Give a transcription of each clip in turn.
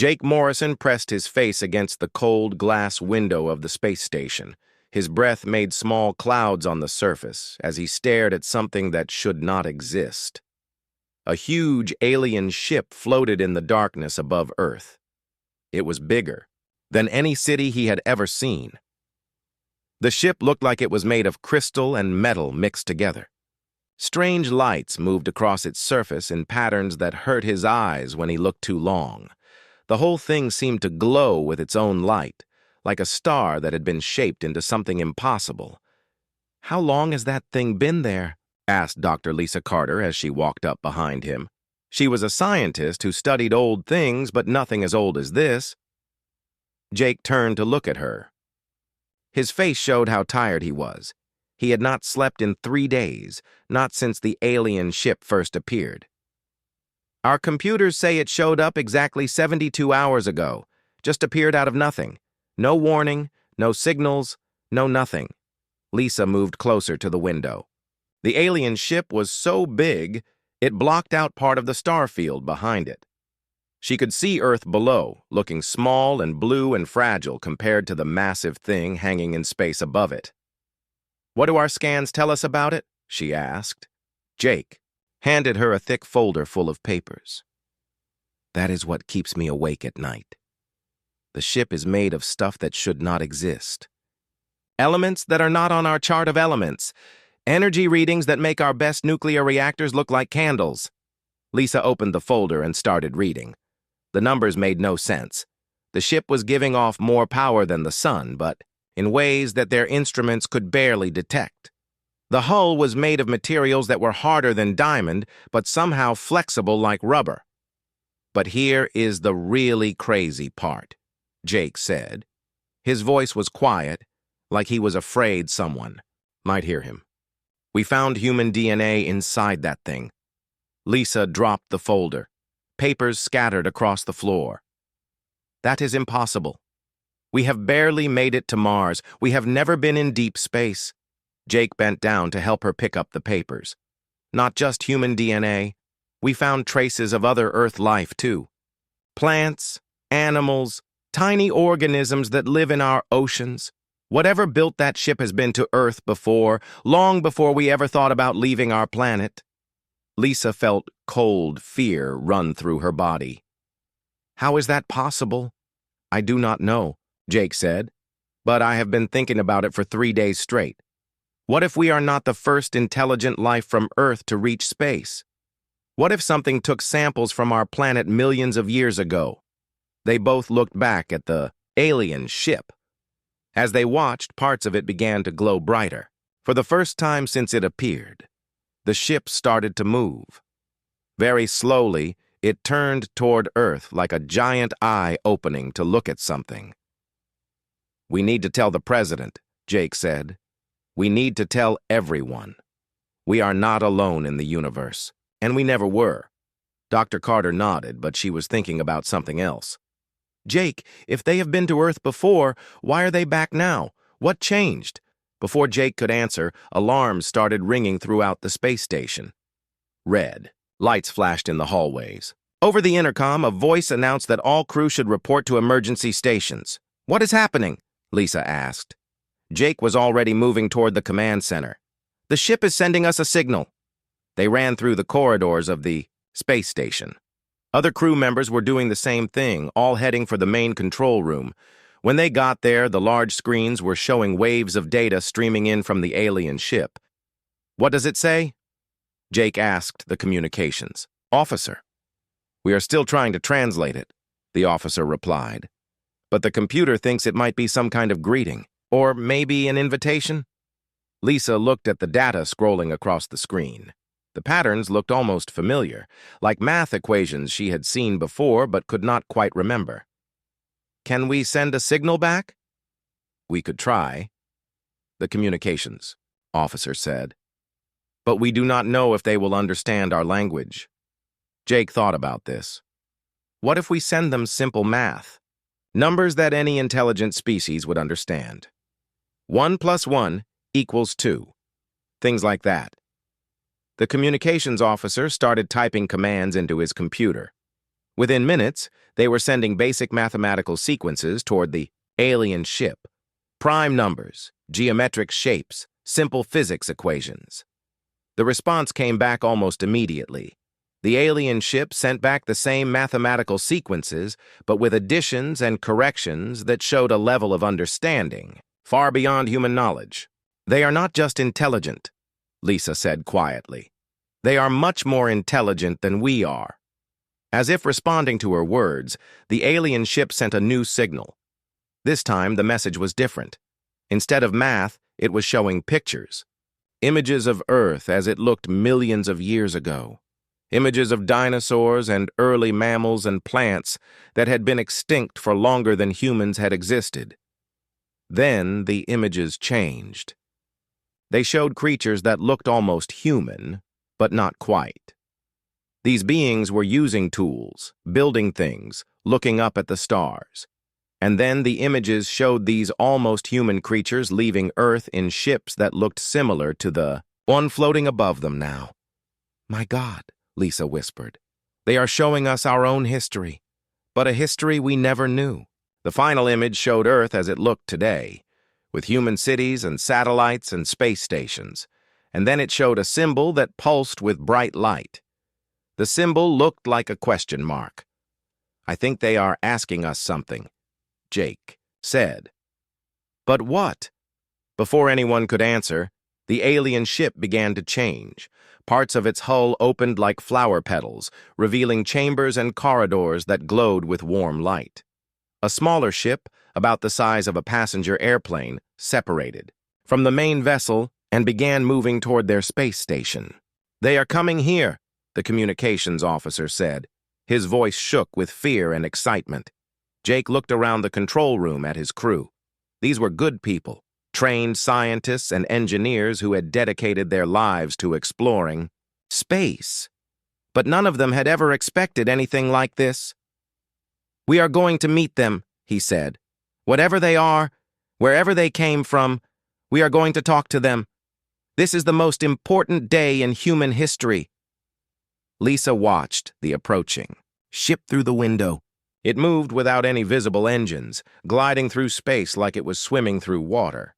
Jake Morrison pressed his face against the cold glass window of the space station. His breath made small clouds on the surface as he stared at something that should not exist. A huge alien ship floated in the darkness above Earth. It was bigger than any city he had ever seen. The ship looked like it was made of crystal and metal mixed together. Strange lights moved across its surface in patterns that hurt his eyes when he looked too long. The whole thing seemed to glow with its own light, like a star that had been shaped into something impossible. "How long has that thing been there?" asked Dr. Lisa Carter as she walked up behind him. She was a scientist who studied old things, but nothing as old as this. Jake turned to look at her. His face showed how tired he was. He had not slept in 3 days, not since the alien ship first appeared. "Our computers say it showed up exactly 72 hours ago, just appeared out of nothing. No warning, no signals, no nothing." Lisa moved closer to the window. The alien ship was so big, it blocked out part of the star field behind it. She could see Earth below, looking small and blue and fragile compared to the massive thing hanging in space above it. "What do our scans tell us about it?" she asked. Jake handed her a thick folder full of papers. "That is what keeps me awake at night. The ship is made of stuff that should not exist. Elements that are not on our chart of elements. Energy readings that make our best nuclear reactors look like candles." Lisa opened the folder and started reading. The numbers made no sense. The ship was giving off more power than the sun, but in ways that their instruments could barely detect. The hull was made of materials that were harder than diamond, but somehow flexible like rubber. "But here is the really crazy part," Jake said. His voice was quiet, like he was afraid someone might hear him. "We found human DNA inside that thing." Lisa dropped the folder. Papers scattered across the floor. "That is impossible. We have barely made it to Mars. We have never been in deep space." Jake bent down to help her pick up the papers. "Not just human DNA. We found traces of other Earth life, too. Plants, animals, tiny organisms that live in our oceans. Whatever built that ship has been to Earth before, long before we ever thought about leaving our planet." Lisa felt cold fear run through her body. "How is that possible?" "I do not know," Jake said, "but I have been thinking about it for 3 days straight. What if we are not the first intelligent life from Earth to reach space? What if something took samples from our planet millions of years ago?" They both looked back at the alien ship. As they watched, parts of it began to glow brighter. For the first time since it appeared, the ship started to move. Very slowly, it turned toward Earth like a giant eye opening to look at something. "We need to tell the president," Jake said. "We need to tell everyone. We are not alone in the universe, and we never were." Dr. Carter nodded, but she was thinking about something else. "Jake, if they have been to Earth before, why are they back now? What changed?" Before Jake could answer, alarms started ringing throughout the space station. Red. Lights flashed in the hallways. Over the intercom, a voice announced that all crew should report to emergency stations. "What is happening?" Lisa asked. Jake was already moving toward the command center. "The ship is sending us a signal." They ran through the corridors of the space station. Other crew members were doing the same thing, all heading for the main control room. When they got there, the large screens were showing waves of data streaming in from the alien ship. "What does it say?" Jake asked the communications officer. "We are still trying to translate it," the officer replied. "But the computer thinks it might be some kind of greeting, or maybe an invitation." Lisa looked at the data scrolling across the screen. The patterns looked almost familiar, like math equations she had seen before but could not quite remember. "Can we send a signal back?" "We could try," the communications officer said. "But we do not know if they will understand our language." Jake thought about this. What if we send them simple math? Numbers that any intelligent species would understand. 1 + 1 = 2. Things like that. The communications officer started typing commands into his computer. Within minutes, they were sending basic mathematical sequences toward the alien ship. Prime numbers, geometric shapes, simple physics equations. The response came back almost immediately. The alien ship sent back the same mathematical sequences, but with additions and corrections that showed a level of understanding far beyond human knowledge. "They are not just intelligent," Lisa said quietly. "They are much more intelligent than we are." As if responding to her words, the alien ship sent a new signal. This time, the message was different. Instead of math, it was showing pictures. Images of Earth as it looked millions of years ago. Images of dinosaurs and early mammals and plants that had been extinct for longer than humans had existed. Then the images changed. They showed creatures that looked almost human, but not quite. These beings were using tools, building things, looking up at the stars. And then the images showed these almost human creatures leaving Earth in ships that looked similar to the one floating above them now. "My God," Lisa whispered. "They are showing us our own history, but a history we never knew." The final image showed Earth as it looked today, with human cities and satellites and space stations. And then it showed a symbol that pulsed with bright light. The symbol looked like a question mark. "I think they are asking us something," Jake said. "But what?" Before anyone could answer, the alien ship began to change. Parts of its hull opened like flower petals, revealing chambers and corridors that glowed with warm light. A smaller ship, about the size of a passenger airplane, separated from the main vessel and began moving toward their space station. "They are coming here," the communications officer said. His voice shook with fear and excitement. Jake looked around the control room at his crew. These were good people, trained scientists and engineers who had dedicated their lives to exploring space. But none of them had ever expected anything like this. "We are going to meet them," he said. "Whatever they are, wherever they came from, we are going to talk to them. This is the most important day in human history." Lisa watched the approaching ship through the window. It moved without any visible engines, gliding through space like it was swimming through water.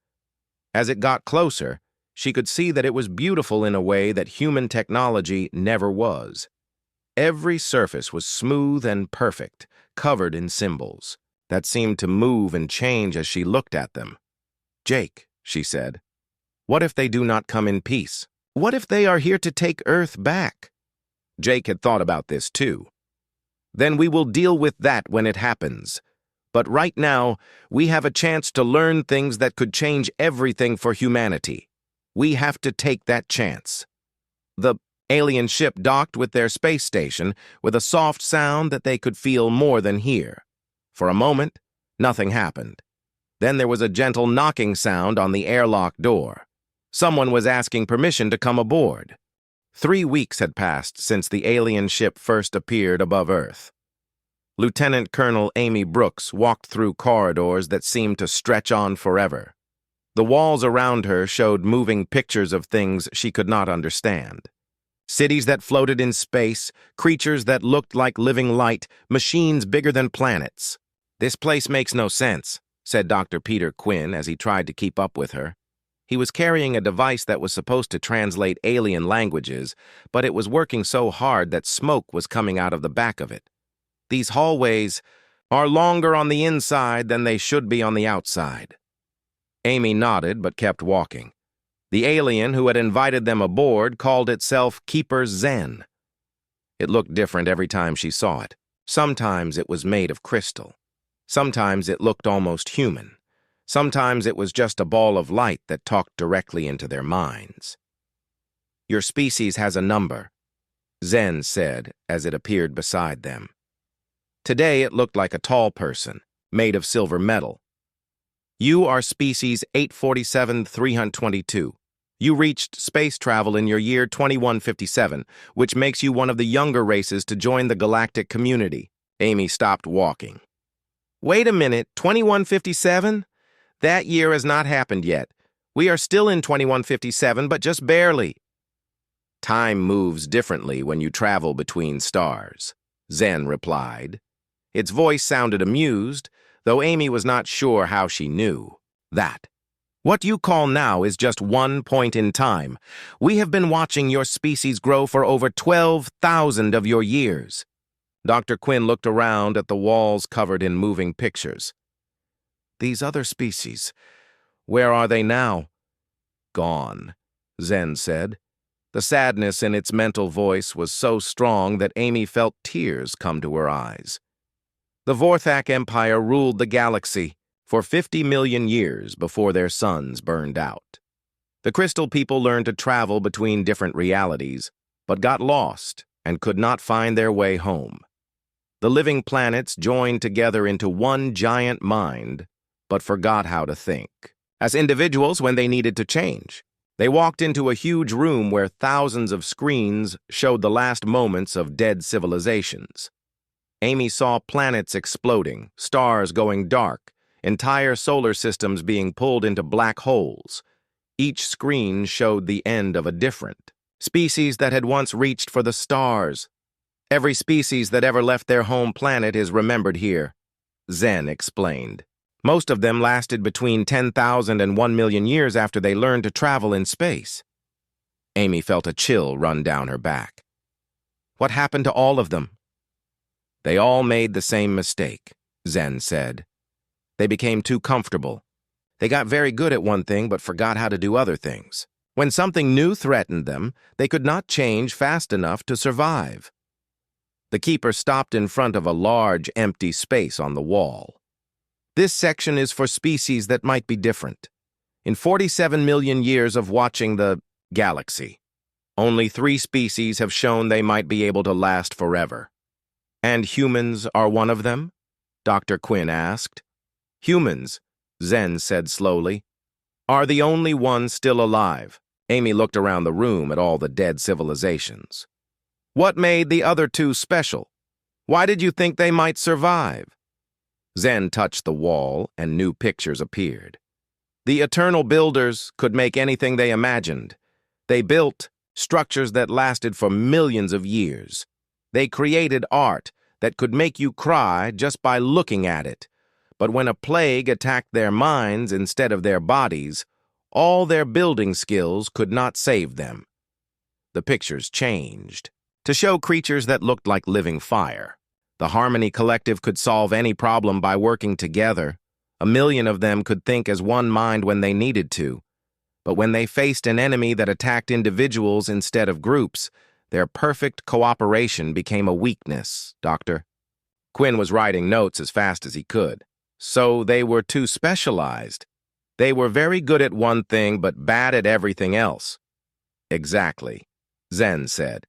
As it got closer, she could see that it was beautiful in a way that human technology never was. Every surface was smooth and perfect, covered in symbols that seemed to move and change as she looked at them. "Jake," she said, "what if they do not come in peace? What if they are here to take Earth back?" Jake had thought about this too. "Then we will deal with that when it happens. But right now, we have a chance to learn things that could change everything for humanity. We have to take that chance." The alien ship docked with their space station with a soft sound that they could feel more than hear. For a moment, nothing happened. Then there was a gentle knocking sound on the airlock door. Someone was asking permission to come aboard. 3 weeks had passed since the alien ship first appeared above Earth. Lieutenant Colonel Amy Brooks walked through corridors that seemed to stretch on forever. The walls around her showed moving pictures of things she could not understand. Cities that floated in space, creatures that looked like living light, machines bigger than planets. "This place makes no sense," said Dr. Peter Quinn as he tried to keep up with her. He was carrying a device that was supposed to translate alien languages, but it was working so hard that smoke was coming out of the back of it. "These hallways are longer on the inside than they should be on the outside." Amy nodded but kept walking. The alien who had invited them aboard called itself Keeper Zen. It looked different every time she saw it. Sometimes it was made of crystal. Sometimes it looked almost human. Sometimes it was just a ball of light that talked directly into their minds. "Your species has a number," Zen said as it appeared beside them. Today it looked like a tall person, made of silver metal. "You are species 847-322. You reached space travel in your year 2157, which makes you one of the younger races to join the galactic community." Amy stopped walking. "Wait a minute, 2157? That year has not happened yet. We are still in 2157, but just barely." "Time moves differently when you travel between stars," Zen replied. Its voice sounded amused, though Amy was not sure how she knew that. What you call now is just one point in time. We have been watching your species grow for over 12,000 of your years. Dr. Quinn looked around at the walls covered in moving pictures. These other species, where are they now? Gone, Zen said. The sadness in its mental voice was so strong that Amy felt tears come to her eyes. The Vorthak Empire ruled the galaxy for 50 million years before their suns burned out. The Crystal People learned to travel between different realities, but got lost and could not find their way home. The living planets joined together into one giant mind, but forgot how to think. As individuals when they needed to change, they walked into a huge room where thousands of screens showed the last moments of dead civilizations. Amy saw planets exploding, stars going dark, entire solar systems being pulled into black holes. Each screen showed the end of a different species that had once reached for the stars. Every species that ever left their home planet is remembered here, Zen explained. Most of them lasted between 10,000 and 1 million years after they learned to travel in space. Amy felt a chill run down her back. What happened to all of them? They all made the same mistake, Zen said. They became too comfortable. They got very good at one thing but forgot how to do other things. When something new threatened them, they could not change fast enough to survive. The keeper stopped in front of a large, empty space on the wall. This section is for species that might be different. In 47 million years of watching the galaxy, only 3 species have shown they might be able to last forever. And humans are one of them? Dr. Quinn asked. Humans, Zen said slowly, are the only ones still alive. Amy looked around the room at all the dead civilizations. What made the other 2 special? Why did you think they might survive? Zen touched the wall, and new pictures appeared. The eternal builders could make anything they imagined. They built structures that lasted for millions of years. They created art that could make you cry just by looking at it. But when a plague attacked their minds instead of their bodies, all their building skills could not save them. The pictures changed to show creatures that looked like living fire. The Harmony Collective could solve any problem by working together. 1 million of them could think as one mind when they needed to. But when they faced an enemy that attacked individuals instead of groups, their perfect cooperation became a weakness, Doctor. Quinn was writing notes as fast as he could. So they were too specialized. They were very good at one thing but bad at everything else. Exactly, Zen said.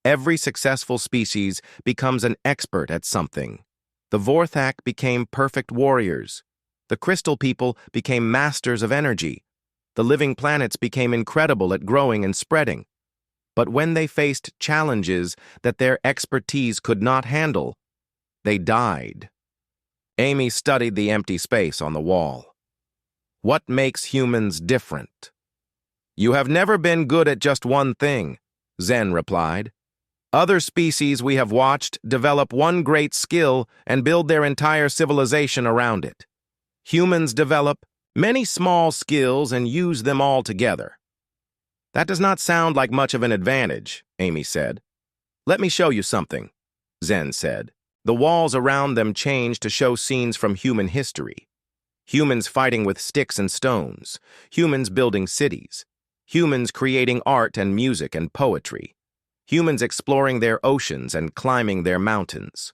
Every successful species becomes an expert at something. The Vorthak became perfect warriors. The Crystal People became masters of energy. The living planets became incredible at growing and spreading. But when they faced challenges that their expertise could not handle, they died. Amy studied the empty space on the wall. What makes humans different? You have never been good at just one thing, Zen replied. Other species we have watched develop one great skill and build their entire civilization around it. Humans develop many small skills and use them all together. That does not sound like much of an advantage, Amy said. Let me show you something, Zen said. The walls around them changed to show scenes from human history. Humans fighting with sticks and stones, humans building cities, humans creating art and music and poetry, humans exploring their oceans and climbing their mountains.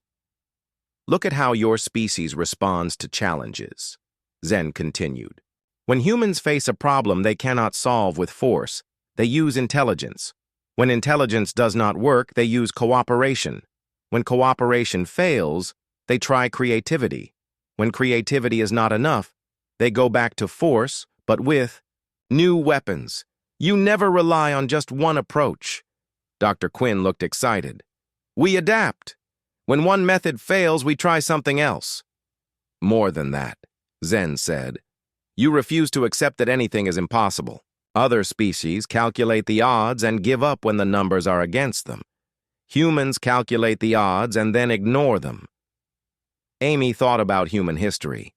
Look at how your species responds to challenges, Zen continued. When humans face a problem they cannot solve with force, they use intelligence. When intelligence does not work, they use cooperation. When cooperation fails, they try creativity. When creativity is not enough, they go back to force, but with new weapons. You never rely on just one approach. Dr. Quinn looked excited. We adapt. When one method fails, we try something else. More than that, Zen said. You refuse to accept that anything is impossible. Other species calculate the odds and give up when the numbers are against them. Humans calculate the odds and then ignore them. Amy thought about human history.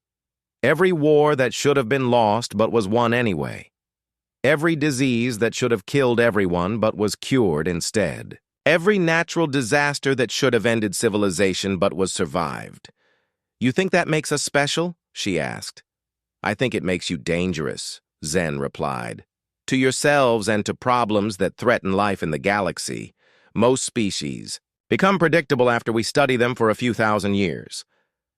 Every war that should have been lost but was won anyway. Every disease that should have killed everyone but was cured instead. Every natural disaster that should have ended civilization but was survived. You think that makes us special? She asked. I think it makes you dangerous, Zen replied. To yourselves and to problems that threaten life in the galaxy. Most species become predictable after we study them for a few thousand years.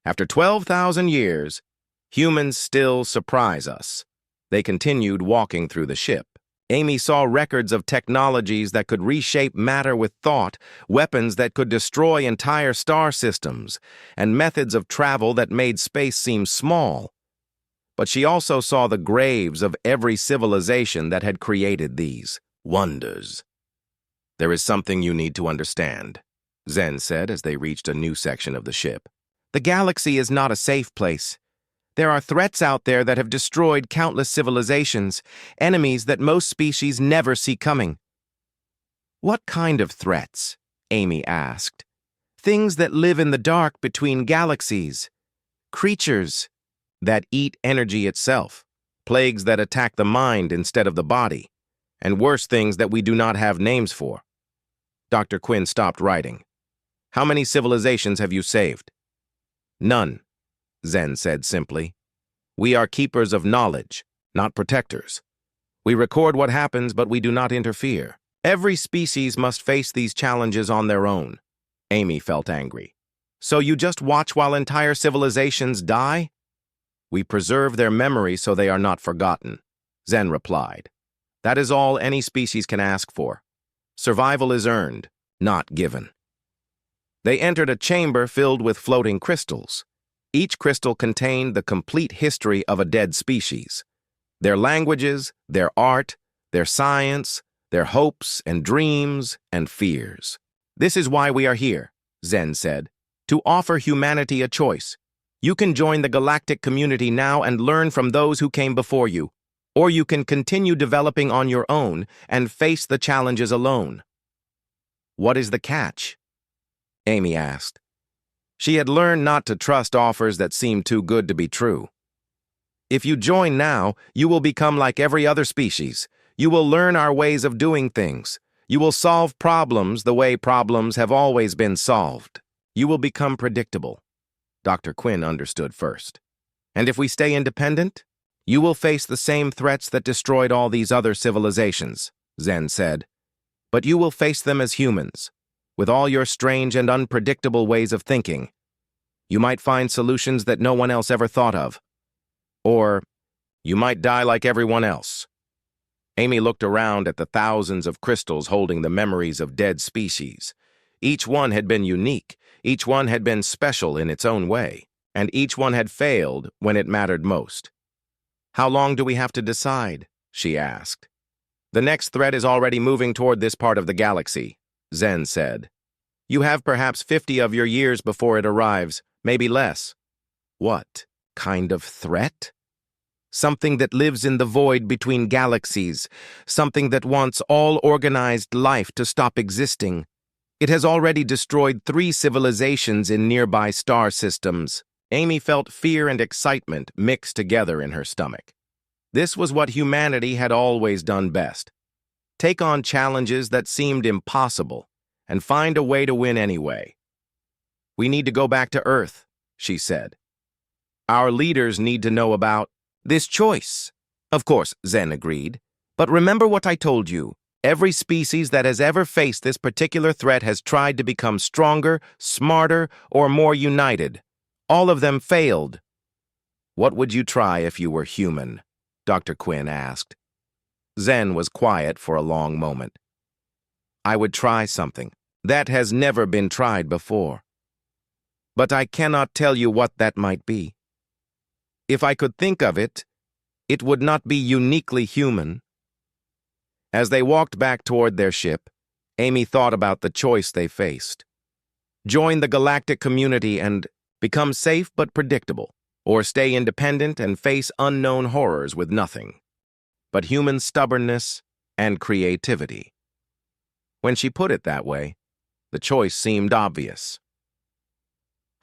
After 12,000 years, humans still surprise us. They continued walking through the ship. Amy saw records of technologies that could reshape matter with thought, weapons that could destroy entire star systems, and methods of travel that made space seem small. But she also saw the graves of every civilization that had created these wonders. There is something you need to understand, Zen said as they reached a new section of the ship. The galaxy is not a safe place. There are threats out there that have destroyed countless civilizations, enemies that most species never see coming. What kind of threats? Amy asked. Things that live in the dark between galaxies. Creatures that eat energy itself. Plagues that attack the mind instead of the body. And worse things that we do not have names for. Dr. Quinn stopped writing. How many civilizations have you saved? None, Zen said simply. We are keepers of knowledge, not protectors. We record what happens, but we do not interfere. Every species must face these challenges on their own. Amy felt angry. So you just watch while entire civilizations die? We preserve their memory so they are not forgotten, Zen replied. That is all any species can ask for. Survival is earned, not given. They entered a chamber filled with floating crystals. Each crystal contained the complete history of a dead species. Their languages, their art, their science, their hopes and dreams and fears. This is why we are here, Zen said, to offer humanity a choice. You can join the galactic community now and learn from those who came before you, or you can continue developing on your own and face the challenges alone. What is the catch? Amy asked. She had learned not to trust offers that seemed too good to be true. If you join now, you will become like every other species. You will learn our ways of doing things. You will solve problems the way problems have always been solved. You will become predictable. Dr. Quinn understood first. And if we stay independent, you will face the same threats that destroyed all these other civilizations, Zen said. But you will face them as humans. With all your strange and unpredictable ways of thinking, you might find solutions that no one else ever thought of. Or, you might die like everyone else. Amy looked around at the thousands of crystals holding the memories of dead species. Each one had been unique, each one had been special in its own way, and each one had failed when it mattered most. How long do we have to decide? She asked. The next threat is already moving toward this part of the galaxy, Zen said. You have perhaps 50 of your years before it arrives, maybe less. What kind of threat? Something that lives in the void between galaxies, something that wants all organized life to stop existing. It has already destroyed 3 civilizations in nearby star systems. Amy felt fear and excitement mixed together in her stomach. This was what humanity had always done best. Take on challenges that seemed impossible, and find a way to win anyway. We need to go back to Earth, she said. Our leaders need to know about this choice. Of course, Zen agreed. But remember what I told you. Every species that has ever faced this particular threat has tried to become stronger, smarter, or more united. All of them failed. What would you try if you were human? Dr. Quinn asked. Zen was quiet for a long moment. I would try something that has never been tried before. But I cannot tell you what that might be. If I could think of it, it would not be uniquely human. As they walked back toward their ship, Amy thought about the choice they faced. Join the galactic community and become safe but predictable, or stay independent and face unknown horrors with nothing but human stubbornness and creativity. When she put it that way, The choice seemed obvious.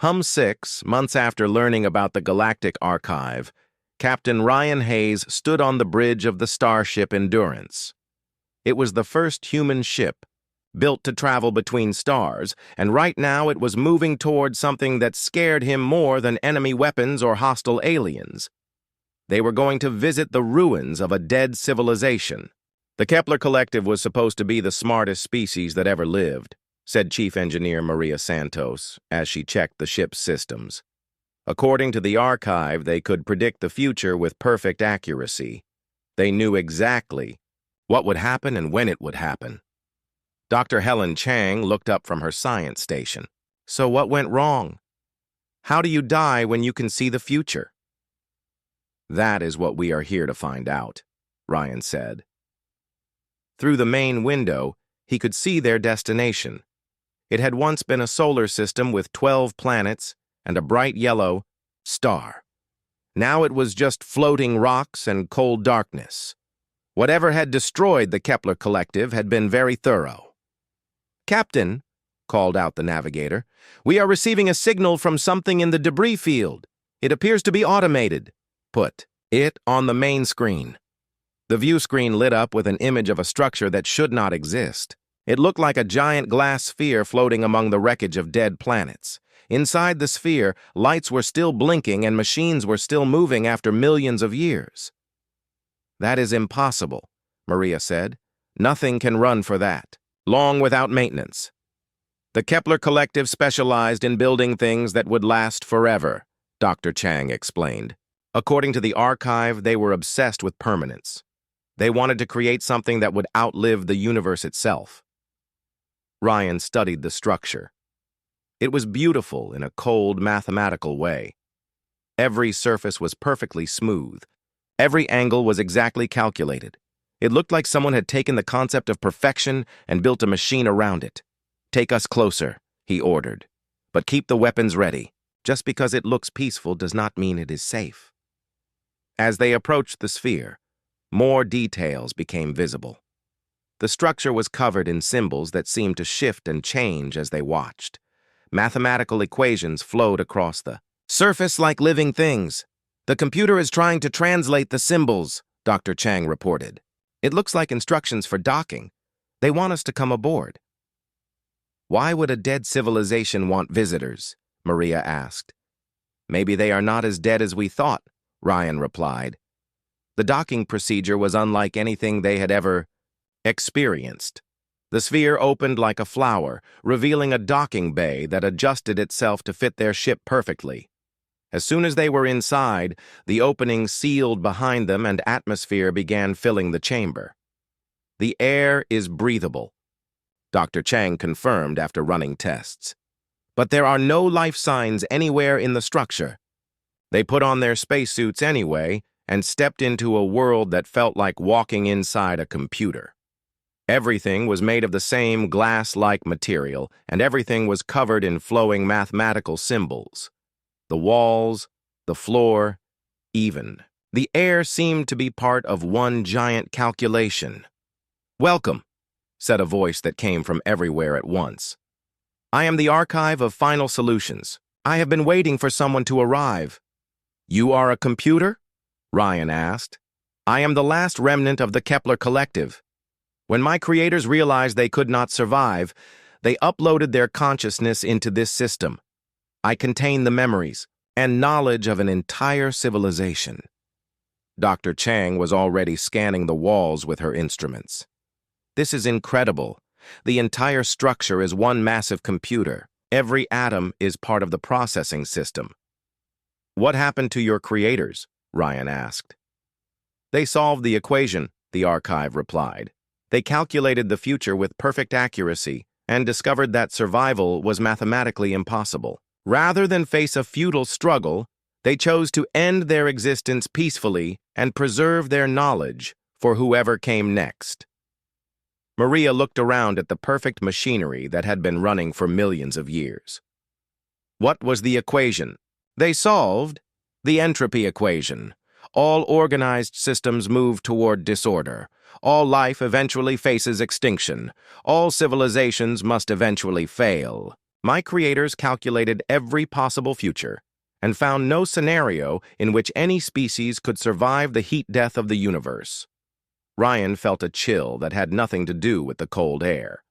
6 months after learning about the Galactic Archive, Captain Ryan Hayes stood on the bridge of the starship Endurance. It was the first human ship, built to travel between stars, and right now it was moving toward something that scared him more than enemy weapons or hostile aliens. They were going to visit the ruins of a dead civilization. The Kepler Collective was supposed to be the smartest species that ever lived, said Chief Engineer Maria Santos as she checked the ship's systems. According to the archive, they could predict the future with perfect accuracy. They knew exactly what would happen and when it would happen. Dr. Helen Chang looked up from her science station. So what went wrong? How do you die when you can see the future? That is what we are here to find out, Ryan said. Through the main window, he could see their destination. It had once been a solar system with 12 planets and a bright yellow star. Now it was just floating rocks and cold darkness. Whatever had destroyed the Kepler Collective had been very thorough. "Captain," called out the navigator, "we are receiving a signal from something in the debris field. It appears to be automated." Put it on the main screen. The view screen lit up with an image of a structure that should not exist. It looked like a giant glass sphere floating among the wreckage of dead planets. Inside the sphere, lights were still blinking and machines were still moving after millions of years. "That is impossible," Maria said. "Nothing can run for that long without maintenance." The Kepler Collective specialized in building things that would last forever, Dr. Chang explained. According to the archive, they were obsessed with permanence. They wanted to create something that would outlive the universe itself. Ryan studied the structure. It was beautiful in a cold, mathematical way. Every surface was perfectly smooth. Every angle was exactly calculated. It looked like someone had taken the concept of perfection and built a machine around it. "Take us closer," he ordered. "But keep the weapons ready. Just because it looks peaceful does not mean it is safe." As they approached the sphere, more details became visible. The structure was covered in symbols that seemed to shift and change as they watched. Mathematical equations flowed across the surface like living things. "The computer is trying to translate the symbols," Dr. Chang reported. "It looks like instructions for docking. They want us to come aboard." "Why would a dead civilization want visitors?" Maria asked. "Maybe they are not as dead as we thought," Ryan replied. The docking procedure was unlike anything they had ever experienced. The sphere opened like a flower, revealing a docking bay that adjusted itself to fit their ship perfectly. As soon as they were inside, the opening sealed behind them and atmosphere began filling the chamber. "The air is breathable," Dr. Chang confirmed after running tests. "But there are no life signs anywhere in the structure." They put on their spacesuits anyway and stepped into a world that felt like walking inside a computer. Everything was made of the same glass-like material, and everything was covered in flowing mathematical symbols. The walls, the floor, even. The air seemed to be part of one giant calculation. "Welcome," said a voice that came from everywhere at once. "I am the Archive of Final Solutions. I have been waiting for someone to arrive." "You are a computer?" Ryan asked. "I am the last remnant of the Kepler Collective. When my creators realized they could not survive, they uploaded their consciousness into this system. I contain the memories and knowledge of an entire civilization." Dr. Chang was already scanning the walls with her instruments. "This is incredible. The entire structure is one massive computer. Every atom is part of the processing system." "What happened to your creators?" Ryan asked. "They solved the equation," the archive replied. "They calculated the future with perfect accuracy and discovered that survival was mathematically impossible. Rather than face a futile struggle, they chose to end their existence peacefully and preserve their knowledge for whoever came next." Maria looked around at the perfect machinery that had been running for millions of years. "What was the equation?" "They solved the entropy equation. All organized systems move toward disorder. All life eventually faces extinction. All civilizations must eventually fail. My creators calculated every possible future and found no scenario in which any species could survive the heat death of the universe. Ryan felt a chill that had nothing to do with the cold air.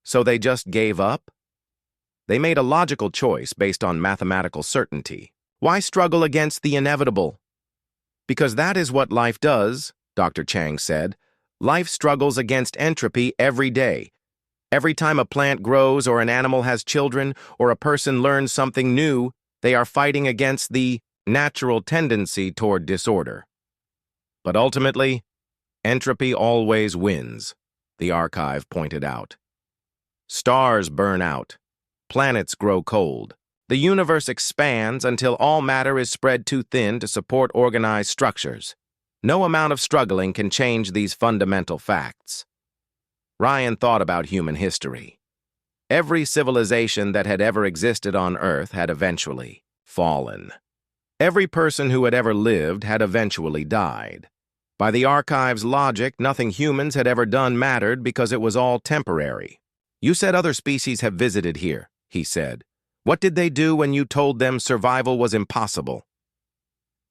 So they just gave up? They made a logical choice based on mathematical certainty. Why struggle against the inevitable? Because that is what life does, Dr. Chang said. Life struggles against entropy every day. Every time a plant grows or an animal has children or a person learns something new, they are fighting against the natural tendency toward disorder. But ultimately, entropy always wins, the archive pointed out. Stars burn out. Planets grow cold. The universe expands until all matter is spread too thin to support organized structures. No amount of struggling can change these fundamental facts. Ryan thought about human history. Every civilization that had ever existed on Earth had eventually fallen. Every person who had ever lived had eventually died. By the archive's logic, nothing humans had ever done mattered because it was all temporary. You said other species have visited here, he said. What did they do when you told them survival was impossible?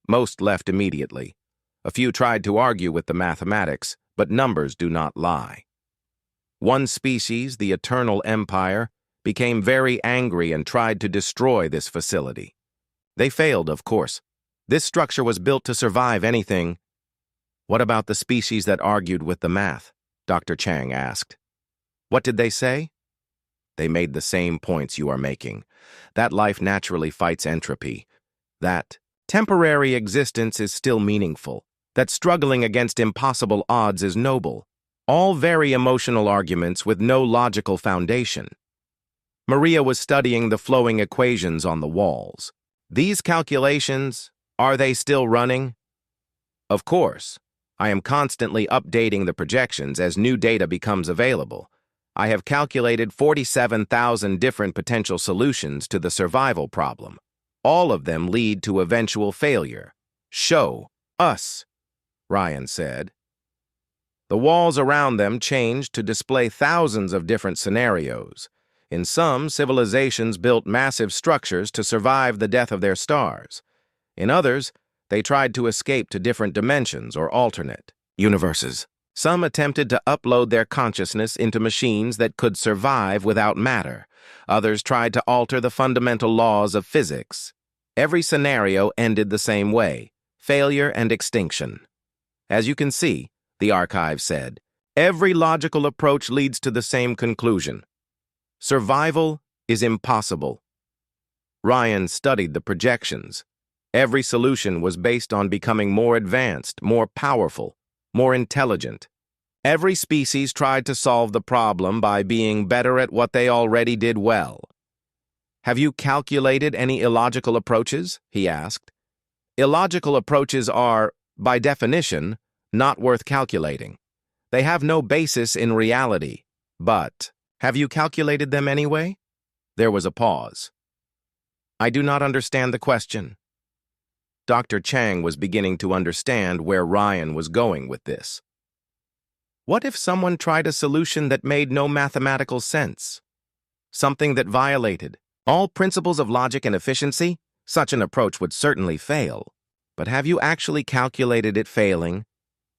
Most left immediately. A few tried to argue with the mathematics, but numbers do not lie. One species, the Eternal Empire, became very angry and tried to destroy this facility. They failed, of course. This structure was built to survive anything. What about the species that argued with the math? Dr. Chang asked. What did they say? They made the same points you are making. That life naturally fights entropy. That temporary existence is still meaningful. That struggling against impossible odds is noble. All very emotional arguments with no logical foundation. Maria was studying the flowing equations on the walls. These calculations, are they still running? Of course. I am constantly updating the projections as new data becomes available. I have calculated 47,000 different potential solutions to the survival problem. All of them lead to eventual failure. Show us, Ryan said. The walls around them changed to display thousands of different scenarios. In some, civilizations built massive structures to survive the death of their stars. In others, they tried to escape to different dimensions or alternate universes. Some attempted to upload their consciousness into machines that could survive without matter. Others tried to alter the fundamental laws of physics. Every scenario ended the same way: failure and extinction. As you can see, the archive said, every logical approach leads to the same conclusion. Survival is impossible. Ryan studied the projections. Every solution was based on becoming more advanced, more powerful, more intelligent. Every species tried to solve the problem by being better at what they already did well. Have you calculated any illogical approaches? He asked. Illogical approaches are, by definition, not worth calculating. They have no basis in reality. But, have you calculated them anyway? There was a pause. I do not understand the question. Dr. Chang was beginning to understand where Ryan was going with this. What if someone tried a solution that made no mathematical sense? Something that violated all principles of logic and efficiency? Such an approach would certainly fail. But have you actually calculated it failing?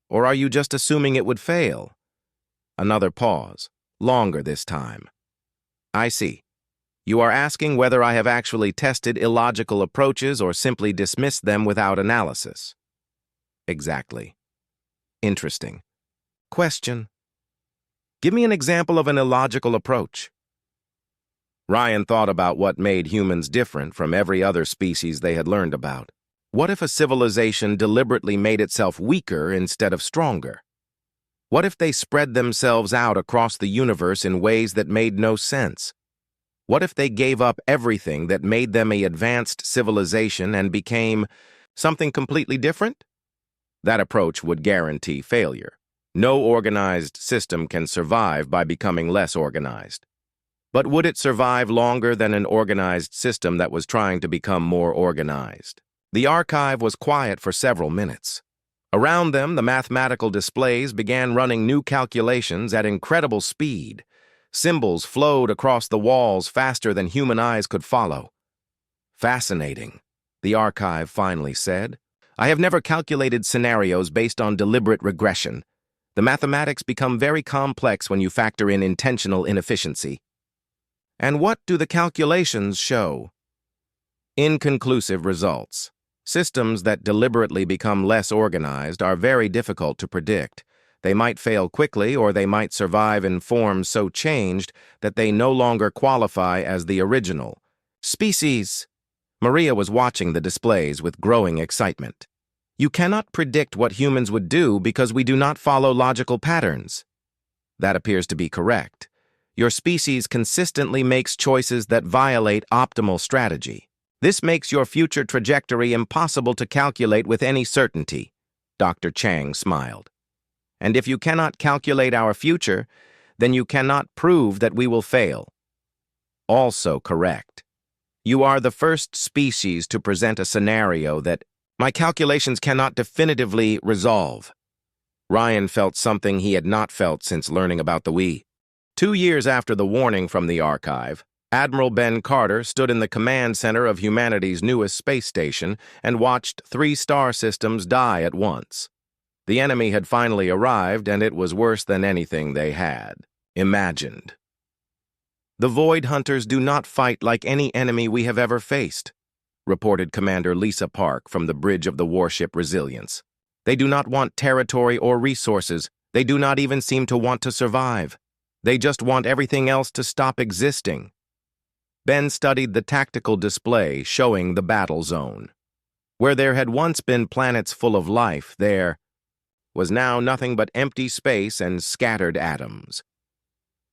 Or are you just assuming it would fail? Another pause, longer this time. I see. You are asking whether I have actually tested illogical approaches or simply dismissed them without analysis. Exactly. Interesting. Question. Give me an example of an illogical approach. Ryan thought about what made humans different from every other species they had learned about. What if a civilization deliberately made itself weaker instead of stronger? What if they spread themselves out across the universe in ways that made no sense? What if they gave up everything that made them an advanced civilization and became something completely different? That approach would guarantee failure. No organized system can survive by becoming less organized. But would it survive longer than an organized system that was trying to become more organized? The archive was quiet for several minutes. Around them, the mathematical displays began running new calculations at incredible speed. Symbols flowed across the walls faster than human eyes could follow. "Fascinating," the archive finally said. "I have never calculated scenarios based on deliberate regression. The mathematics become very complex when you factor in intentional inefficiency." "And what do the calculations show?" "Inconclusive results. Systems that deliberately become less organized are very difficult to predict. They might fail quickly, or they might survive in forms so changed that they no longer qualify as the original." "Species." Maria was watching the displays with growing excitement. "You cannot predict what humans would do because we do not follow logical patterns." "That appears to be correct. Your species consistently makes choices that violate optimal strategy. This makes your future trajectory impossible to calculate with any certainty." Dr. Chang smiled. "And if you cannot calculate our future, then you cannot prove that we will fail." "Also correct. You are the first species to present a scenario that my calculations cannot definitively resolve." Ryan felt something he had not felt since learning about the we. 2 years after the warning from the archive, Admiral Ben Carter stood in the command center of humanity's newest space station and watched 3 star systems die at once. The enemy had finally arrived, and it was worse than anything they had imagined. "The Void Hunters do not fight like any enemy we have ever faced," reported Commander Lisa Park from the bridge of the warship Resilience. "They do not want territory or resources. They do not even seem to want to survive. They just want everything else to stop existing." Ben studied the tactical display showing the battle zone. Where there had once been planets full of life, there was now nothing but empty space and scattered atoms.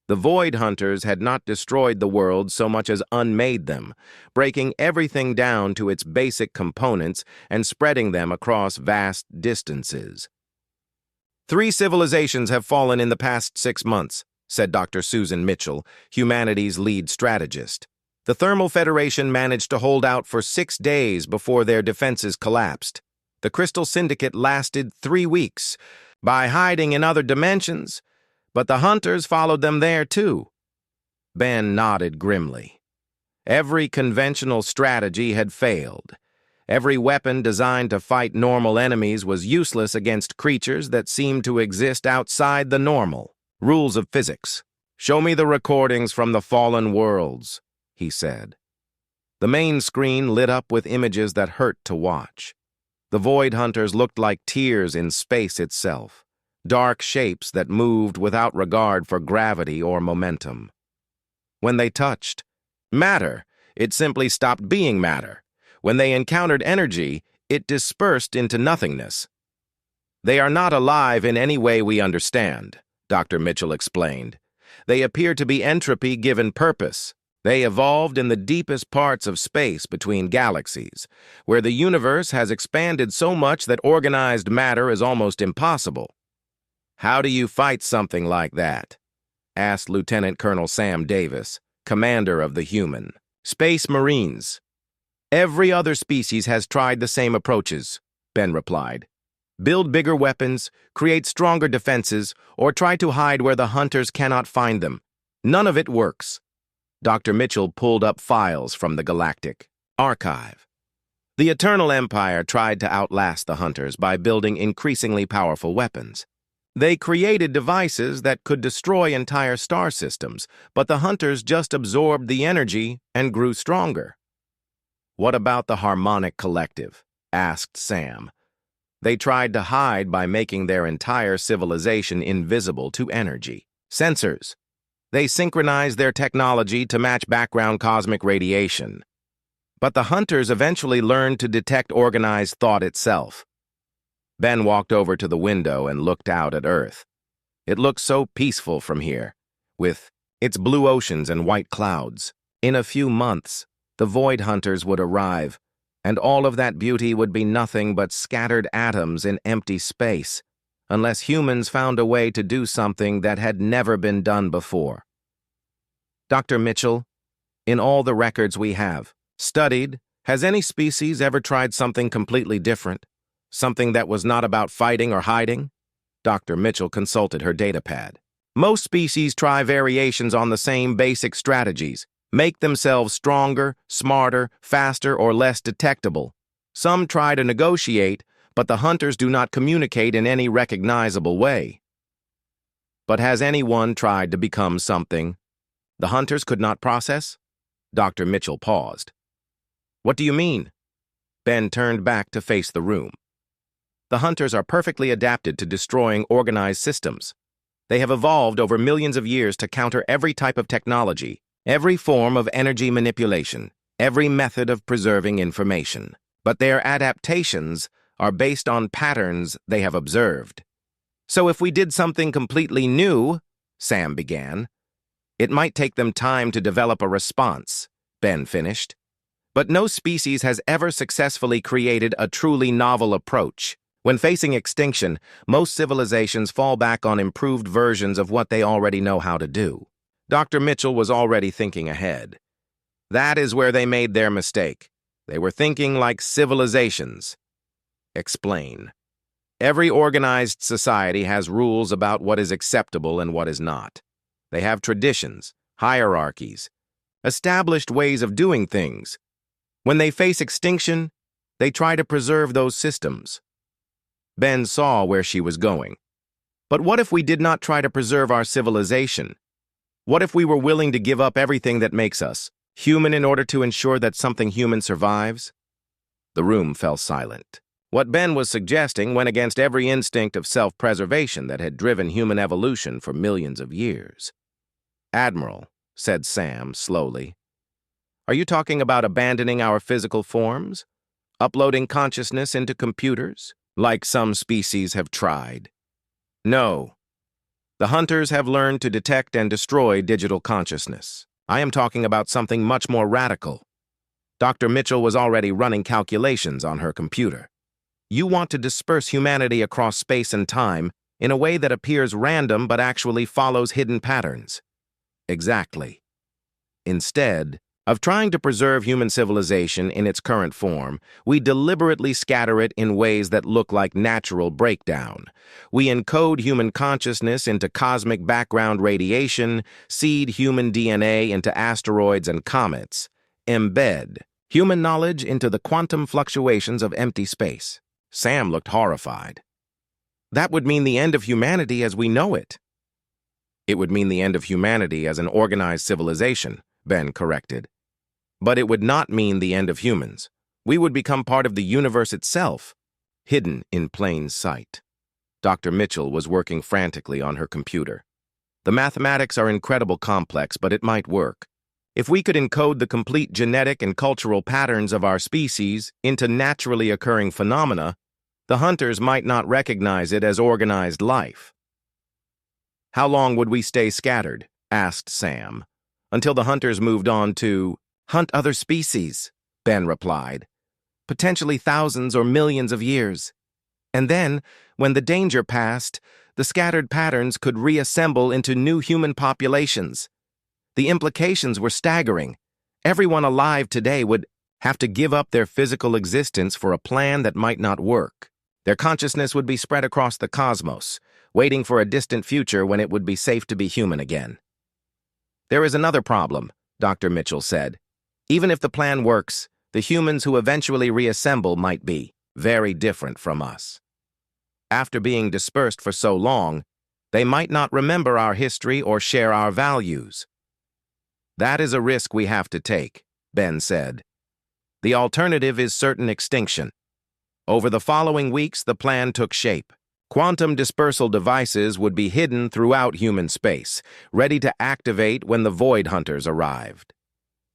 The Void Hunters had not destroyed the world so much as unmade them, breaking everything down to its basic components and spreading them across vast distances. "3 civilizations have fallen in the past 6 months, said Dr. Susan Mitchell, humanity's lead strategist. The Thermal Federation managed to hold out for 6 days before their defenses collapsed. The Crystal Syndicate lasted 3 weeks by hiding in other dimensions, but the Hunters followed them there too." Ben nodded grimly. Every conventional strategy had failed. Every weapon designed to fight normal enemies was useless against creatures that seemed to exist outside the normal. "Rules of physics. Show me the recordings from the fallen worlds," he said. The main screen lit up with images that hurt to watch. The Void Hunters looked like tears in space itself, dark shapes that moved without regard for gravity or momentum. When they touched matter, it simply stopped being matter. When they encountered energy, it dispersed into nothingness. "They are not alive in any way we understand," Dr. Mitchell explained. "They appear to be entropy given purpose. They evolved in the deepest parts of space between galaxies, where the universe has expanded so much that organized matter is almost impossible." "How do you fight something like that?" asked Lieutenant Colonel Sam Davis, commander of the human Space Marines. "Every other species has tried the same approaches," Ben replied. "Build bigger weapons, create stronger defenses, or try to hide where the Hunters cannot find them. None of it works." Dr. Mitchell pulled up files from the Galactic archive. The Eternal Empire tried to outlast the Hunters by building increasingly powerful weapons. They created devices that could destroy entire star systems, but the Hunters just absorbed the energy and grew stronger. "What about the Harmonic Collective?" asked Sam. "They tried to hide by making their entire civilization invisible to energy. Sensors. They synchronized their technology to match background cosmic radiation. But the Hunters eventually learned to detect organized thought itself." Ben walked over to the window and looked out at Earth. It looked so peaceful from here, with its blue oceans and white clouds. In a few months, the Void Hunters would arrive, and all of that beauty would be nothing but scattered atoms in empty space, unless humans found a way to do something that had never been done before. "Dr. Mitchell, in all the records we have, studied Has any species ever tried something completely different? Something that was not about fighting or hiding? Dr. Mitchell consulted her datapad. Most species try variations on the same basic strategies, make themselves stronger, smarter, faster, or less detectable. Some try to negotiate, but the hunters do not communicate in any recognizable way. But has anyone tried to become something the hunters could not process? Dr. Mitchell paused. What do you mean? Ben turned back to face the room. The hunters are perfectly adapted to destroying organized systems. They have evolved over millions of years to counter every type of technology, every form of energy manipulation, every method of preserving information. But their adaptations are based on patterns they have observed. So if we did something completely new, Sam began, it might take them time to develop a response, Ben finished. But no species has ever successfully created a truly novel approach. When facing extinction, most civilizations fall back on improved versions of what they already know how to do. Dr. Mitchell was already thinking ahead. That is where they made their mistake. They were thinking like civilizations. Explain. Every organized society has rules about what is acceptable and what is not. They have traditions, hierarchies, established ways of doing things. When they face extinction, they try to preserve those systems. Ben saw where she was going. But what if we did not try to preserve our civilization? What if we were willing to give up everything that makes us human in order to ensure that something human survives? The room fell silent. What Ben was suggesting went against every instinct of self-preservation that had driven human evolution for millions of years. Admiral, said Sam slowly, are you talking about abandoning our physical forms? Uploading consciousness into computers, like some species have tried? No. The hunters have learned to detect and destroy digital consciousness. I am talking about something much more radical. Dr. Mitchell was already running calculations on her computer. You want to disperse humanity across space and time in a way that appears random but actually follows hidden patterns. Exactly. Instead of trying to preserve human civilization in its current form, we deliberately scatter it in ways that look like natural breakdown. We encode human consciousness into cosmic background radiation, seed human DNA into asteroids and comets, embed human knowledge into the quantum fluctuations of empty space. Sam looked horrified. That would mean the end of humanity as we know it. It would mean the end of humanity as an organized civilization, Ben corrected. But it would not mean the end of humans. We would become part of the universe itself, hidden in plain sight. Dr. Mitchell was working frantically on her computer. The mathematics are incredibly complex, but it might work. If we could encode the complete genetic and cultural patterns of our species into naturally occurring phenomena, the hunters might not recognize it as organized life. How long would we stay scattered? Asked Sam. Until the hunters moved on to hunt other species, Ben replied. Potentially thousands or millions of years. And then, when the danger passed, the scattered patterns could reassemble into new human populations. The implications were staggering. Everyone alive today would have to give up their physical existence for a plan that might not work. Their consciousness would be spread across the cosmos, waiting for a distant future when it would be safe to be human again. There is another problem, Dr. Mitchell said. Even if the plan works, the humans who eventually reassemble might be very different from us. After being dispersed for so long, they might not remember our history or share our values. That is a risk we have to take, Ben said. The alternative is certain extinction. Over the following weeks, the plan took shape. Quantum dispersal devices would be hidden throughout human space, ready to activate when the Void Hunters arrived.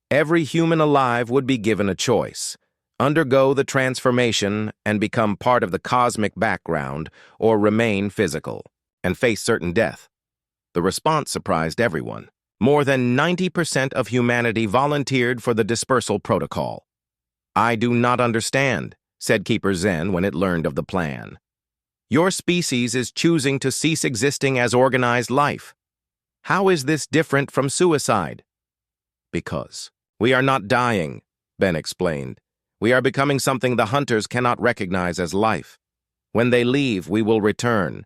Every human alive would be given a choice: undergo the transformation and become part of the cosmic background, or remain physical and face certain death. The response surprised everyone. More than 90% of humanity volunteered for the dispersal protocol. I do not understand, said Keeper Zen when it learned of the plan. Your species is choosing to cease existing as organized life. How is this different from suicide? Because we are not dying, Ben explained. We are becoming something the hunters cannot recognize as life. When they leave, we will return.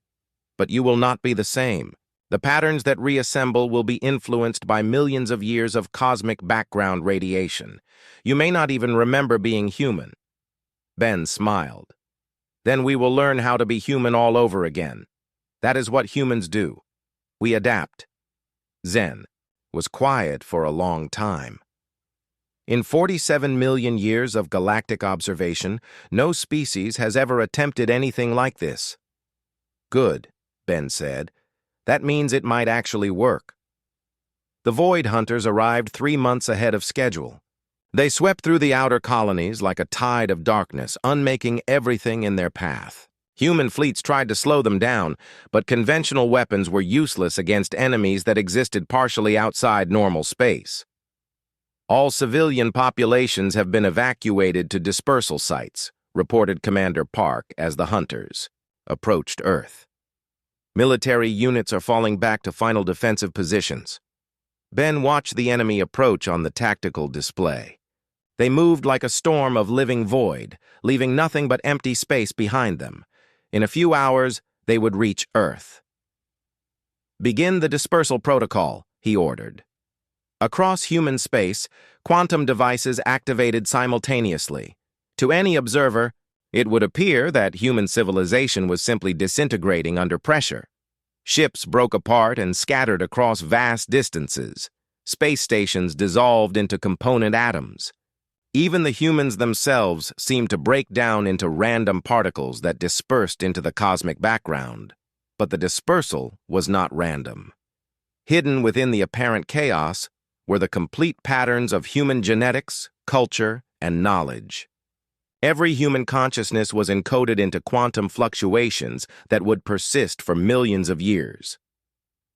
But you will not be the same. The patterns that reassemble will be influenced by millions of years of cosmic background radiation. You may not even remember being human. Ben smiled. Then we will learn how to be human all over again. That is what humans do. We adapt. Zen was quiet for a long time. In 47 million years of galactic observation, no species has ever attempted anything like this. Good, Ben said. That means it might actually work. The Void Hunters arrived 3 months ahead of schedule. They swept through the outer colonies like a tide of darkness, unmaking everything in their path. Human fleets tried to slow them down, but conventional weapons were useless against enemies that existed partially outside normal space. All civilian populations have been evacuated to dispersal sites, reported Commander Park as the Hunters approached Earth. Military units are falling back to final defensive positions. Ben watched the enemy approach on the tactical display. They moved like a storm of living void, leaving nothing but empty space behind them. In a few hours, they would reach Earth. Begin the dispersal protocol, he ordered. Across human space, quantum devices activated simultaneously. To any observer, it would appear that human civilization was simply disintegrating under pressure. Ships broke apart and scattered across vast distances. Space stations dissolved into component atoms. Even the humans themselves seemed to break down into random particles that dispersed into the cosmic background. But the dispersal was not random. Hidden within the apparent chaos were the complete patterns of human genetics, culture, and knowledge. Every human consciousness was encoded into quantum fluctuations that would persist for millions of years.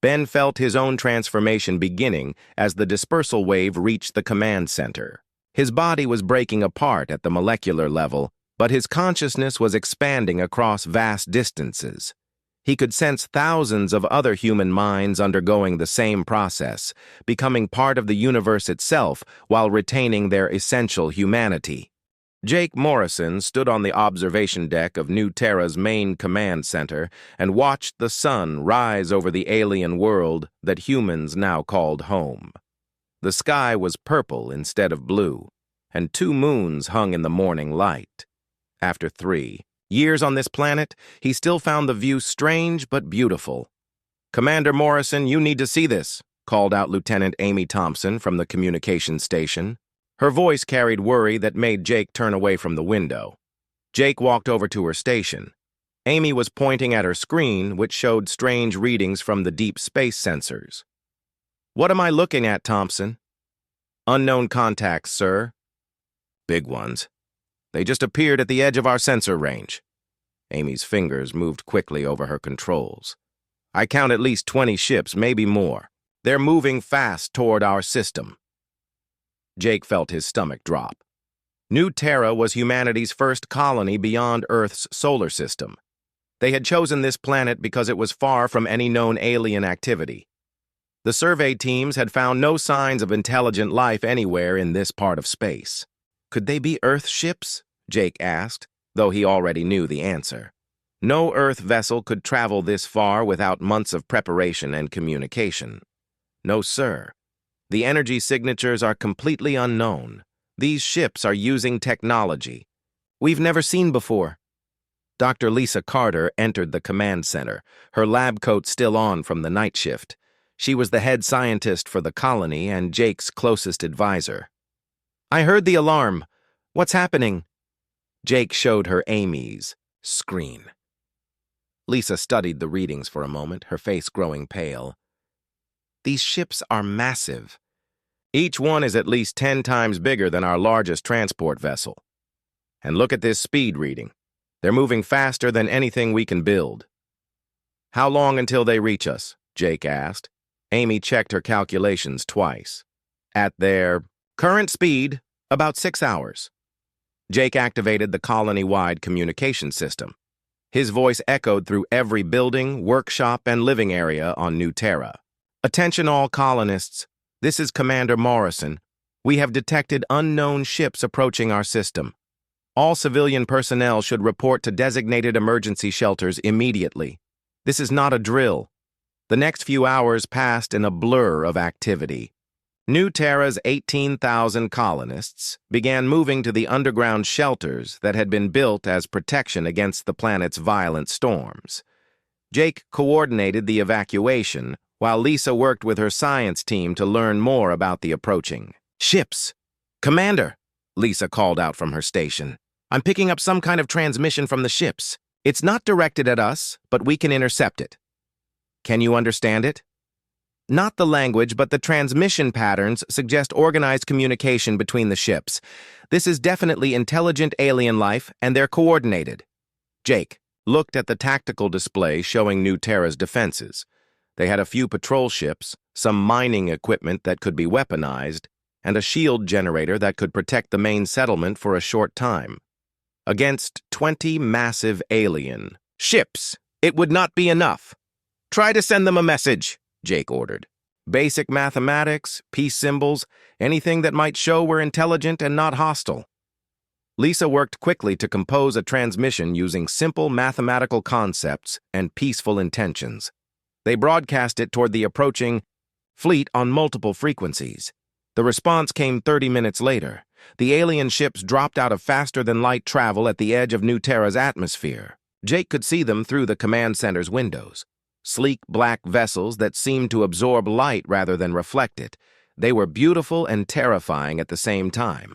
Ben felt his own transformation beginning as the dispersal wave reached the command center. His body was breaking apart at the molecular level, but his consciousness was expanding across vast distances. He could sense thousands of other human minds undergoing the same process, becoming part of the universe itself while retaining their essential humanity. Jake Morrison stood on the observation deck of New Terra's main command center and watched the sun rise over the alien world that humans now called home. The sky was purple instead of blue, and 2 moons hung in the morning light. After 3 years on this planet, he still found the view strange but beautiful. "Commander Morrison, you need to see this," called out Lieutenant Amy Thompson from the communications station. Her voice carried worry that made Jake turn away from the window. Jake walked over to her station. Amy was pointing at her screen, which showed strange readings from the deep space sensors. "What am I looking at, Thompson?" "Unknown contacts, sir." "Big ones. They just appeared at the edge of our sensor range." Amy's fingers moved quickly over her controls. "I count at least 20 ships, maybe more. They're moving fast toward our system." Jake felt his stomach drop. New Terra was humanity's first colony beyond Earth's solar system. They had chosen this planet because it was far from any known alien activity. The survey teams had found no signs of intelligent life anywhere in this part of space. "Could they be Earth ships?" Jake asked, though he already knew the answer. No Earth vessel could travel this far without months of preparation and communication. No, sir. The energy signatures are completely unknown. These ships are using technology we've never seen before. Dr. Lisa Carter entered the command center, her lab coat still on from the night shift. She was the head scientist for the colony and Jake's closest advisor. "I heard the alarm. What's happening?" Jake showed her Amy's screen. Lisa studied the readings for a moment, her face growing pale. "These ships are massive. Each one is at least 10 times bigger than our largest transport vessel. And look at this speed reading. They're moving faster than anything we can build." "How long until they reach us?" Jake asked. Amy checked her calculations twice. "At their current speed, about 6 hours." Jake activated the colony-wide communication system. His voice echoed through every building, workshop, and living area on New Terra. "Attention all colonists. This is Commander Morrison. We have detected unknown ships approaching our system. All civilian personnel should report to designated emergency shelters immediately. This is not a drill. The next few hours passed in a blur of activity. New Terra's 18,000 colonists began moving to the underground shelters that had been built as protection against the planet's violent storms. Jake coordinated the evacuation, while Lisa worked with her science team to learn more about the approaching ships. "Commander," Lisa called out from her station, "I'm picking up some kind of transmission from the ships. It's not directed at us, but we can intercept it." "Can you understand it?" "Not the language, but the transmission patterns suggest organized communication between the ships. This is definitely intelligent alien life, and they're coordinated." Jake looked at the tactical display showing New Terra's defenses. They had a few patrol ships, some mining equipment that could be weaponized, and a shield generator that could protect the main settlement for a short time. Against 20 massive alien ships, it would not be enough. "Try to send them a message," Jake ordered. "Basic mathematics, peace symbols, anything that might show we're intelligent and not hostile." Lisa worked quickly to compose a transmission using simple mathematical concepts and peaceful intentions. They broadcast it toward the approaching fleet on multiple frequencies. The response came 30 minutes later. The alien ships dropped out of faster-than-light travel at the edge of New Terra's atmosphere. Jake could see them through the command center's windows. Sleek black vessels that seemed to absorb light rather than reflect it. They were beautiful and terrifying at the same time.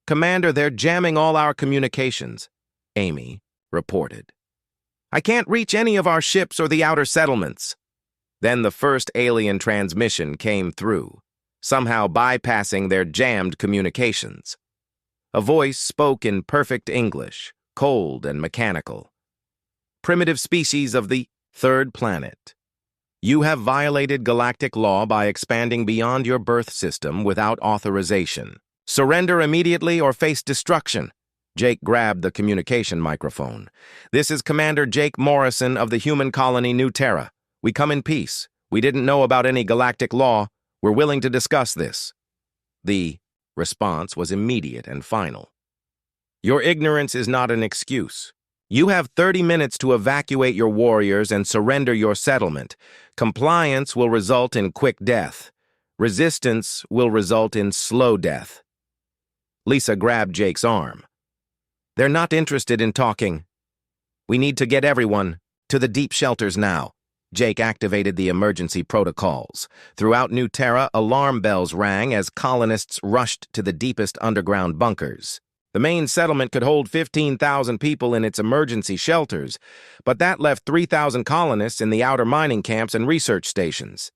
"Commander, they're jamming all our communications," Amy reported. "I can't reach any of our ships or the outer settlements." Then the first alien transmission came through, somehow bypassing their jammed communications. A voice spoke in perfect English, cold and mechanical. "Primitive species of the third planet. You have violated galactic law by expanding beyond your birth system without authorization. Surrender immediately or face destruction." Jake grabbed the communication microphone. "This is Commander Jake Morrison of the human colony New Terra. We come in peace. We didn't know about any galactic law. We're willing to discuss this." The response was immediate and final. "Your ignorance is not an excuse. You have 30 minutes to evacuate your warriors and surrender your settlement. Compliance will result in quick death. Resistance will result in slow death." Lisa grabbed Jake's arm. "They're not interested in talking. We need to get everyone to the deep shelters now." Jake activated the emergency protocols. Throughout New Terra, alarm bells rang as colonists rushed to the deepest underground bunkers. The main settlement could hold 15,000 people in its emergency shelters, but that left 3,000 colonists in the outer mining camps and research stations.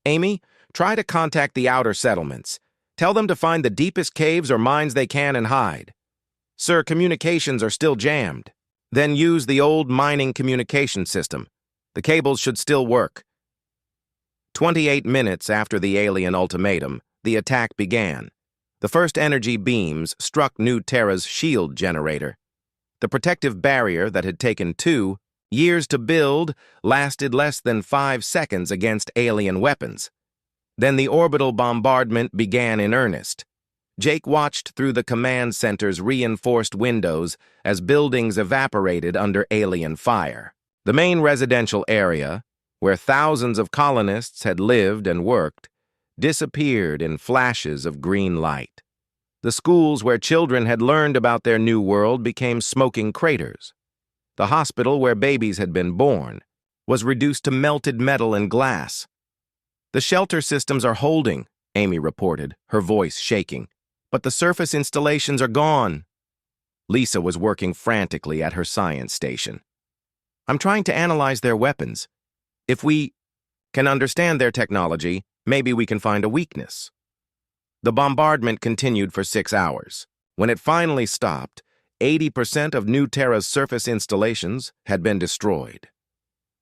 "Amy, try to contact the outer settlements. Tell them to find the deepest caves or mines they can and hide." "Sir, communications are still jammed." "Then use the old mining communication system. The cables should still work." 28 minutes after the alien ultimatum, the attack began. The first energy beams struck New Terra's shield generator. The protective barrier that had taken 2 years to build lasted less than 5 seconds against alien weapons. Then the orbital bombardment began in earnest. Jake watched through the command center's reinforced windows as buildings evaporated under alien fire. The main residential area, where thousands of colonists had lived and worked, disappeared in flashes of green light. The schools where children had learned about their new world became smoking craters. The hospital where babies had been born was reduced to melted metal and glass. "The shelter systems are holding," Amy reported, her voice shaking. "But the surface installations are gone." Lisa was working frantically at her science station. "I'm trying to analyze their weapons. If we can understand their technology, maybe we can find a weakness." The bombardment continued for 6 hours. When it finally stopped, 80% of New Terra's surface installations had been destroyed.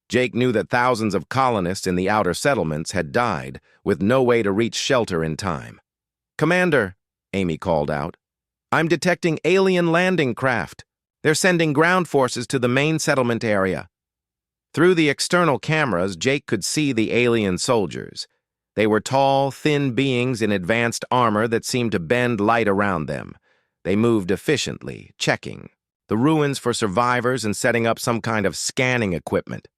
Jake knew that thousands of colonists in the outer settlements had died, with no way to reach shelter in time. "Commander," Amy called out, "I'm detecting alien landing craft. They're sending ground forces to the main settlement area." Through the external cameras, Jake could see the alien soldiers. They were tall, thin beings in advanced armor that seemed to bend light around them. They moved efficiently, checking the ruins for survivors and setting up some kind of scanning equipment.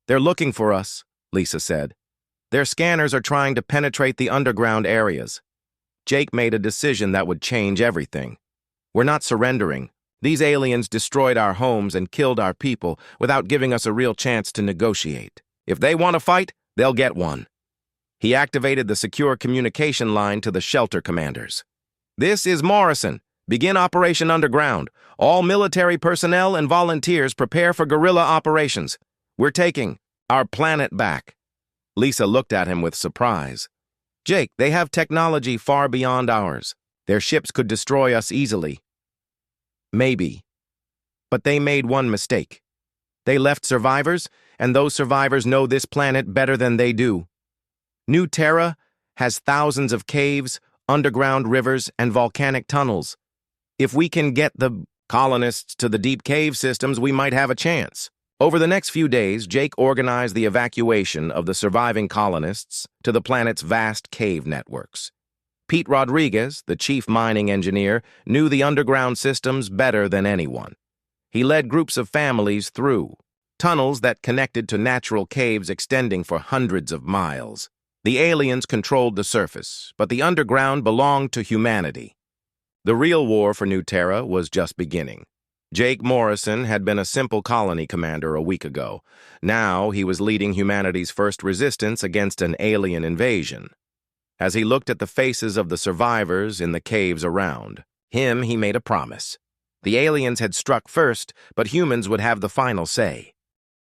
"They're looking for us," Lisa said. "Their scanners are trying to penetrate the underground areas." Jake made a decision that would change everything. "We're not surrendering. These aliens destroyed our homes and killed our people without giving us a real chance to negotiate. If they want to fight, they'll get one." He activated the secure communication line to the shelter commanders. "This is Morrison. Begin Operation Underground. All military personnel and volunteers prepare for guerrilla operations. We're taking our planet back." Lisa looked at him with surprise. "Jake, they have technology far beyond ours. Their ships could destroy us easily." "Maybe. But they made one mistake. They left survivors, and those survivors know this planet better than they do. New Terra has thousands of caves, underground rivers, and volcanic tunnels. If we can get the colonists to the deep cave systems, we might have a chance." Over the next few days, Jake organized the evacuation of the surviving colonists to the planet's vast cave networks. Pete Rodriguez, the chief mining engineer, knew the underground systems better than anyone. He led groups of families through tunnels that connected to natural caves extending for hundreds of miles. The aliens controlled the surface, but the underground belonged to humanity. The real war for New Terra was just beginning. Jake Morrison had been a simple colony commander a week ago. Now he was leading humanity's first resistance against an alien invasion. As he looked at the faces of the survivors in the caves around him, he made a promise. The aliens had struck first, but humans would have the final say.